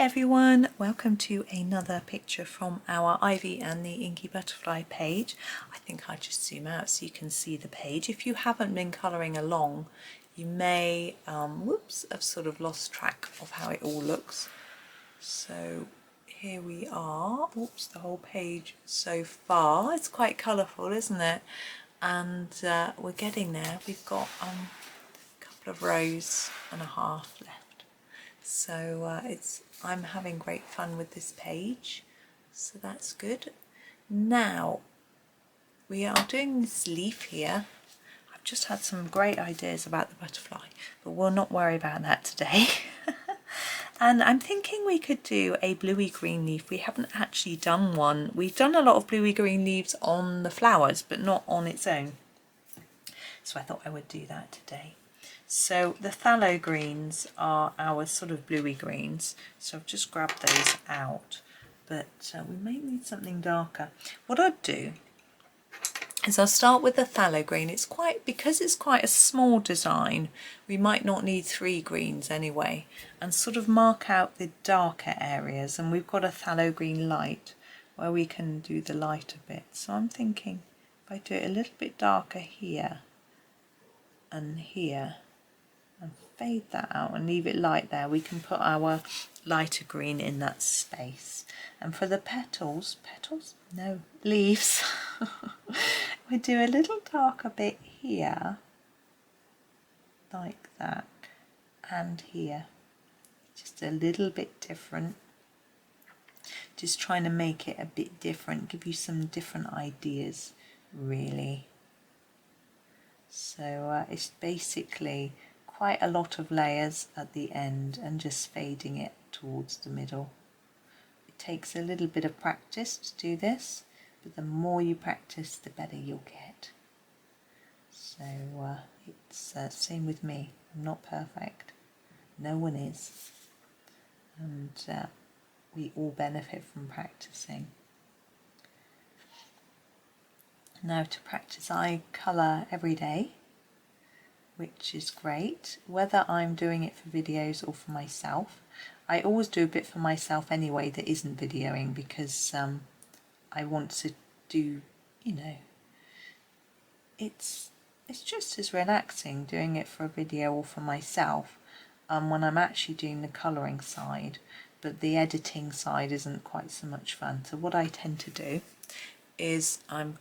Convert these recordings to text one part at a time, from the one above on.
everyone, welcome to another picture from our Ivy and the Inky Butterfly page. I think I'll just zoom out so you can see the page. If you haven't been colouring along, you may have sort of lost track of how it all looks. So here we are, the whole page so far. It's quite colourful, isn't it? And we're getting there. We've got a couple of rows and a half left. So I'm having great fun with this page, so that's good. Now we are doing this leaf here. I've just had some great ideas about the butterfly, but we'll not worry about that today. And I'm thinking we could do a bluey green leaf. We haven't actually done one. We've done a lot of bluey green leaves on the flowers, but not on its own. So I thought I would do that today. So the phthalo greens are our sort of bluey greens, so I've just grabbed those out, but we may need something darker. What I'll do is I'll start with the phthalo green. Because it's quite a small design, we might not need 3 greens anyway, and sort of mark out the darker areas, and we've got a phthalo green light where we can do the lighter bit. So I'm thinking if I do it a little bit darker here and here, and fade that out and leave it light there, we can put our lighter green in that space. And for the leaves, we do a little darker bit here, like that, and here, just a little bit different. Just trying to make it a bit different, give you some different ideas, really. So it's basically quite a lot of layers at the end and just fading it towards the middle. It takes a little bit of practice to do this, but the more you practice, the better you'll get. So it's same with me. I'm not perfect. No one is. And we all benefit from practicing. Now to practice, I colour every day, which is great, whether I'm doing it for videos or for myself. I always do a bit for myself anyway that isn't videoing, because I want to do, it's just as relaxing doing it for a video or for myself when I'm actually doing the colouring side, but the editing side isn't quite so much fun. So what I tend to do is I'm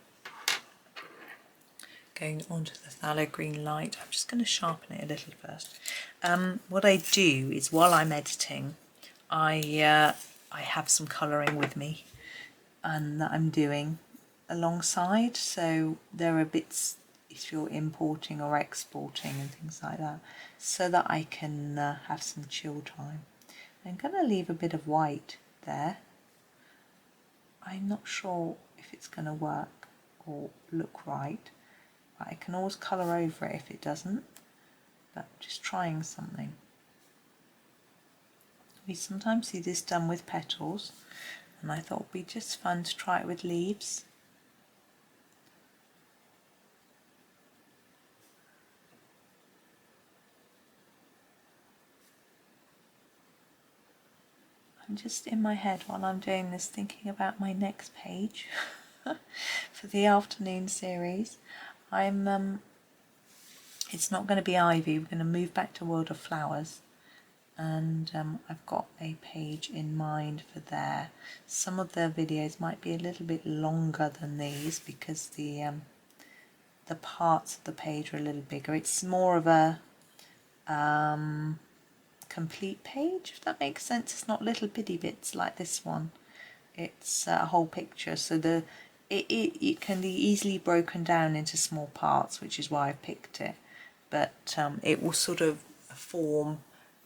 going onto the phthalo green light. I'm just going to sharpen it a little first. What I do is while I'm editing, I have some colouring with me and that I'm doing alongside. So there are bits if you're importing or exporting and things like that, so that I can have some chill time. I'm going to leave a bit of white there. I'm not sure if it's going to work or look right. I can always colour over it if it doesn't, but just trying something. We sometimes see this done with petals, and I thought it would be just fun to try it with leaves. I'm just in my head while I'm doing this thinking about my next page for the afternoon series. It's not going to be Ivy, we're going to move back to World of Flowers, and I've got a page in mind for there. Some of the videos might be a little bit longer than these because the parts of the page are a little bigger. It's more of a complete page, if that makes sense. It's not little bitty bits like this one. It's a whole picture, so it can be easily broken down into small parts, which is why I picked it, but it will sort of form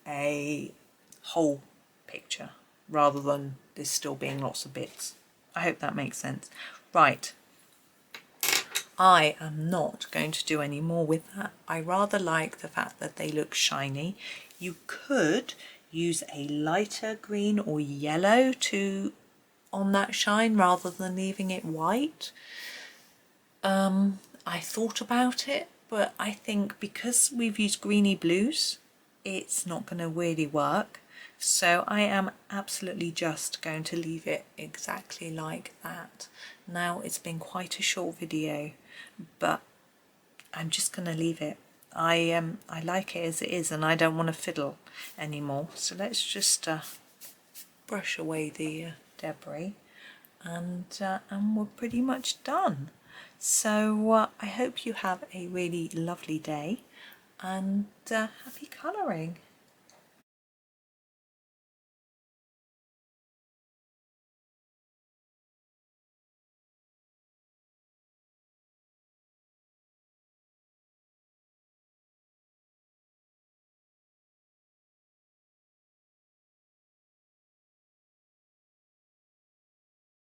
a whole picture rather than this still being lots of bits. I hope that makes sense. Right, I am not going to do any more with that. I rather like the fact that they look shiny. You could use a lighter green or yellow on that shine rather than leaving it white. I thought about it, but I think because we've used greeny blues, it's not going to really work. So I am absolutely just going to leave it exactly like that. Now it's been quite a short video, but I'm just going to leave it. I like it as it is, and I don't want to fiddle anymore. So let's just brush away the debris, and we're pretty much done. So I hope you have a really lovely day, and happy colouring.